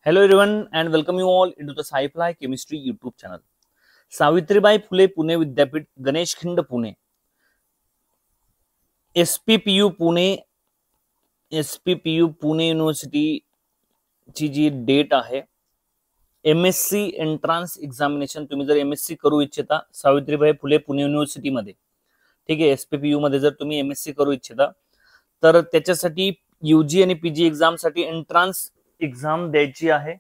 Hello everyone and welcome you all into the SciFly Chemistry YouTube channel. Savitribai Phule Pune विद्यापीठ Ganeshkhind Pune SPPU Pune university ची जी date आहे MSc entrance examination तुम्ही जर MSc करू इच्छिता सावित्रीबाई फुले पुणे युनिव्हर्सिटी मध्ये, ठीक आहे, SPPU मध्ये जर तुम्ही MSc करू इच्छिता तर त्याच्यासाठी UG आणि PG एक्झाम साठी एंट्रन्स एक्झाम द्यायची आहे.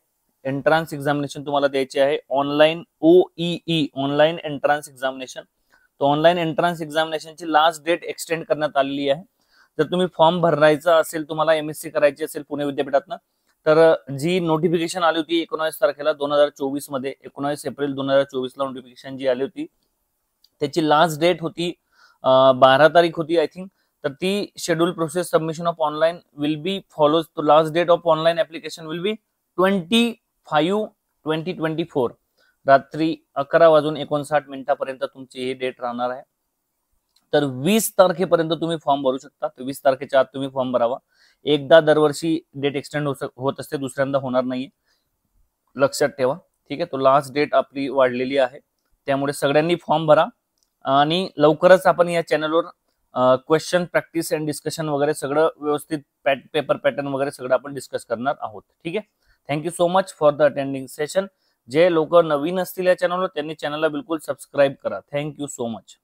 एंट्रन्स एक्झामिनेशन तुम्हाला द्यायची आहे online OEE online entrance examination. तो ऑनलाईन एंट्रन्स एक्झामिनेशनची लास्ट डेट एक्सटेंड करण्यात आलेली आहे. जर तुम्ही फॉर्म भरायचा असेल, तुम्हाला MSc करायची असेल पुणे विद्यापीठातनं, तर जी नोटिफिकेशन आली होती 19 तारखेला 2024 मध्ये, 19 एप्रिल 2024 ला नोटिफिकेशन जी आली होती त्याची लास्ट डेट होती 12 तारीख होती आय थिंक. तर ती schedule process submission of online will be follows. तो last date of online application will be 25/2024 रात्री 11:59 पर्यंत तुमची ही डेट राहणार आहे. तर 20 तारखेपर्यंत तुम्ही फॉर्म भरू शकता. 20 तारखेच्या आत तुम्ही फॉर्म भरावा. एकदा दरवर्षी डेट एक्सटेंड होत असते, दुसऱ्यांदा होणार नाही, लक्षात ठेवा, ठीक आहे. तो लास्ट डेट आपली वाढलेली आहे, त्यामुळे सगळ्यांनी फॉर्म भरा आणि लवकरच आपण या चॅनलवर क्वेश्चन प्रॅक्टिस अँड डिस्कशन वगैरे सगळं व्यवस्थित पेपर पॅटर्न वगैरे सगळं आपण डिस्कस करणार आहोत, ठीक आहे. Thank you so much for the attending session. जे लोक नवीन असतील या चॅनलवर त्यांनी चॅनलला बिलकुल सबस्क्राईब करा. Thank you so much.